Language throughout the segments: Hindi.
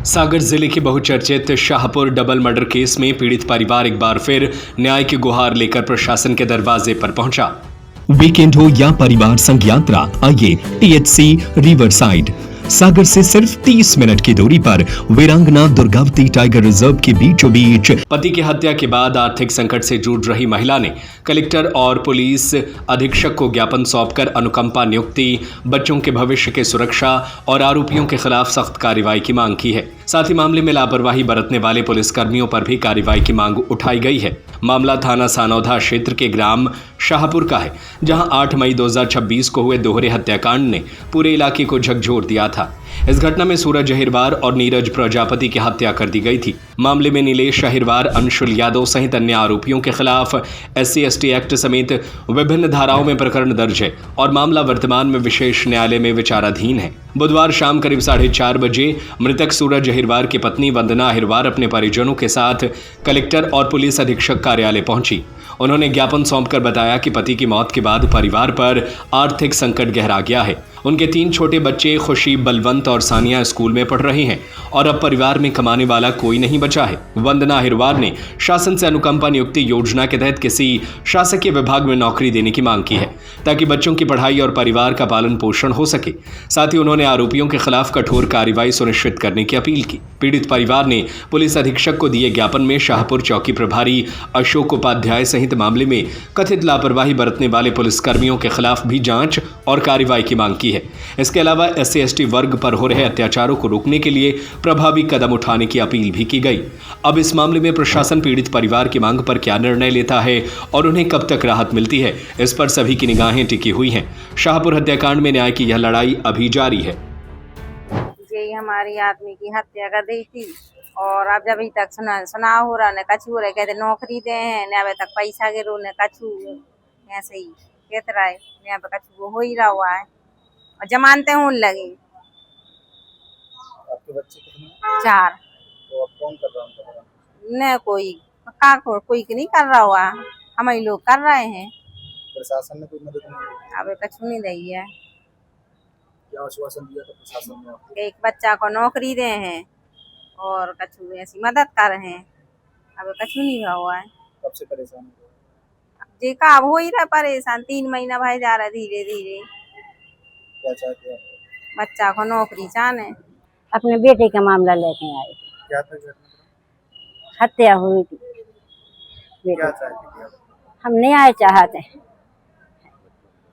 सागर जिले के बहुचर्चित शाहपुर डबल मर्डर केस में पीड़ित परिवार एक बार फिर न्याय की गुहार लेकर प्रशासन के दरवाजे पर पहुंचा। वीकेंड हो या परिवार संघ यात्रा, आइए टीएचसी रिवरसाइड। सागर से सिर्फ 30 मिनट की दूरी पर वीरांगना दुर्गावती टाइगर रिजर्व के बीचों बीच पति की हत्या के बाद आर्थिक संकट से जूझ रही महिला ने कलेक्टर और पुलिस अधीक्षक को ज्ञापन सौंपकर अनुकंपा नियुक्ति, बच्चों के भविष्य की सुरक्षा और आरोपियों के खिलाफ सख्त कार्रवाई की मांग की है। साथ ही मामले में लापरवाही बरतने वाले पुलिसकर्मियों पर भी कार्रवाई की मांग उठाई गई है। मामला थाना सानौधा क्षेत्र के ग्राम शाहपुर का है, जहां 8 मई 2026 को हुए दोहरे हत्याकांड ने पूरे इलाके को झकझोर दिया था। इस घटना में सूरज अहिरवार और नीरज प्रजापति की हत्या कर दी गई थी। मामले में नीलेश अहिरवार, अंशुल यादव सहित अन्य आरोपियों के खिलाफ SC/ST एक्ट समेत विभिन्न धाराओं में प्रकरण दर्ज है और मामला वर्तमान में विशेष न्यायालय में विचाराधीन है। बुधवार शाम करीब 4:30 बजे मृतक सूरज अहिरवार की पत्नी वंदना अहिरवार अपने परिजनों के साथ कलेक्टर और पुलिस अधीक्षक कार्यालय पहुंची। उन्होंने ज्ञापन सौंपकर बताया कि पति की मौत के बाद परिवार पर आर्थिक संकट गहरा गया है। उनके 3 छोटे बच्चे खुशी, बलवंत और सानिया स्कूल में पढ़ रहे हैं और अब परिवार में कमाने वाला कोई नहीं बचा है। वंदना अहिरवार ने शासन से अनुकंपा नियुक्ति योजना के तहत किसी शासकीय विभाग में नौकरी देने की मांग की है, ताकि बच्चों की पढ़ाई और परिवार का पालन पोषण हो सके। साथ ही उन्होंने आरोपियों के खिलाफ कठोर कार्रवाई सुनिश्चित करने की अपील की। पीड़ित परिवार ने पुलिस अधीक्षक को दिए ज्ञापन में शाहपुर चौकी प्रभारी अशोक उपाध्याय सहित मामले में कथित लापरवाही बरतने वाले पुलिसकर्मियों के खिलाफ भी जांच और कार्रवाई की मांग की है। इसके अलावा SC/ST वर्ग पर हो रहे अत्याचारों को रोकने के लिए प्रभावी कदम उठाने की अपील भी की गई। अब इस मामले में प्रशासन पीड़ित परिवार की मांग पर क्या निर्णय लेता है और उन्हें कब तक राहत मिलती है, इस पर सभी की निगाहें टिकी हुई हैं। शाहपुर हत्याकांड में न्याय की यह लड़ाई अभी जारी है। ये हमारी आदमी की हत्या कर दी थी और अब जब तक सुना हो रहा, न कछु रहे, कहते नौकरी दे हैं, न अभी तक पैसा गिरो, न कछु ऐसे ही कहते रहे, यहाँ पे कछु हो ही रहा हुआ है और जमानते होने लगी। आपके बच्चे कितने? 4। तो अब कौन कर रहा है? न कोई नहीं कर रहा हुआ, हम ही लोग कर रहे हैं। प्रशासन ने कोई मदद नहीं की? अब कछु नहीं दी है। क्या आश्वासन दिया था प्रशासन ने आपको? एक बच्चा को नौकरी दे हैं और कछु ऐसी मदद कर रहे हैं, अब कछु नहीं हुआ है। कब से परेशान हो? देखा अब हो ही रहा परेशान, 3 महीना भाई जा रहा धीरे धीरे। क्या चाहते हैं? बच्चा को नौकरी चाहे। अपने बेटे का मामला लेके आए। क्या था घटना? हत्या हुई थी क्या चाहते थे आप? हम न्याय चाहते हैं,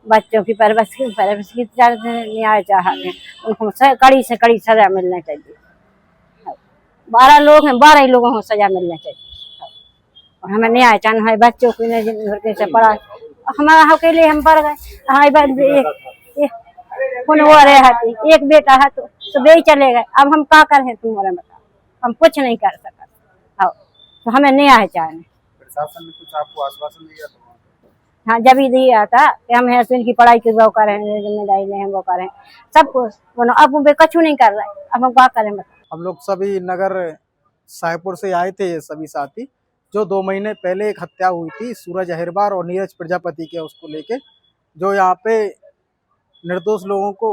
बच्चों की परवरिश की न्याय चाहते हैं। उनको कड़ी से कड़ी सजा मिलना चाहिए। 12 लोग हैं, 12 ही लोगों को सजा मिलना चाहिए और हमें न्याय चाहना है। बच्चों को घर से पढ़ा हमारा के लिए हम पढ़ गए। कौन वो रहे एक बेटा है तो सुबह ही चले गए। अब हम क्या करें, तुम्हारे बताओ, हम कुछ नहीं कर सकते। तो हमें न्याय चाहिए। प्रशासन ने कुछ आपको आश्वासन दिया था? हाँ, जब ही दिया था कि हम हस्बैंड की पढ़ाई की वो करें, जिम्मेदारी लें वो करें, सब कुछ। अब वो कछु नहीं कर रहा है, अब हम क्या करें बताओ। हम लोग सभी नगर शाहपुर से आए थे, सभी साथी, जो 2 महीने पहले एक हत्या हुई थी सूरज अहिरवार और नीरज प्रजापति के, उसको लेके जो यहाँ पे निर्दोष लोगों को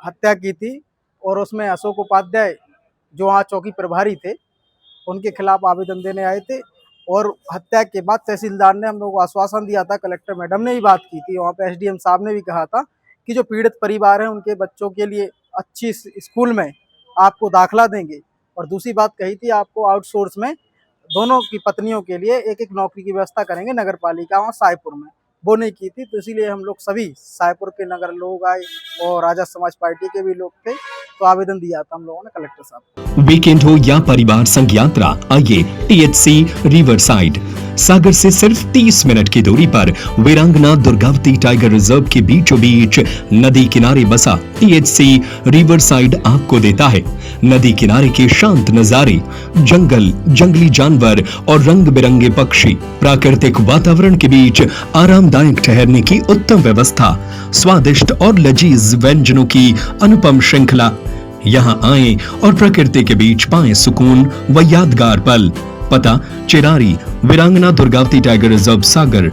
हत्या की थी और उसमें अशोक उपाध्याय जो वहाँ चौकी प्रभारी थे, उनके खिलाफ आवेदन देने आए थे। और हत्या के बाद तहसीलदार ने हम लोग को आश्वासन दिया था, कलेक्टर मैडम ने भी बात की थी, वहाँ पे SDM साहब ने भी कहा था कि जो पीड़ित परिवार हैं उनके बच्चों के लिए अच्छी स्कूल में आपको दाखिला देंगे। और दूसरी बात कही थी, आपको आउटसोर्स में दोनों की पत्नियों के लिए एक नौकरी की व्यवस्था करेंगे नगर पालिका वहाँ शाहपुर में। वो नहीं की थी, तो इसीलिए हम लोग सभी शाहपुर के नगर लोग आए और राजा समाज पार्टी के भी लोग थे, तो आवेदन दिया था हम लोगों ने कलेक्टर साहब। वीकेंड हो या परिवार संघ यात्रा, आइए टीएचसी रिवरसाइड। सागर से सिर्फ 30 मिनट की दूरी पर वीरांगना दुर्गावती टाइगर रिजर्व के बीचों बीच नदी किनारे बसा टीएचसी रिवरसाइड आपको देता है नदी किनारे के शांत नजारे, जंगल, जंगली जानवर और रंग बिरंगे पक्षी, प्राकृतिक वातावरण के बीच आरामदायक ठहरने की उत्तम व्यवस्था, स्वादिष्ट और लजीज व्यंजनों की अनुपम श्रृंखला। यहाँ आएं और प्रकृति के बीच पाएं सुकून व यादगार पल। पता चिरारी, वीरांगना दुर्गावती टाइगर रिजर्व, सागर।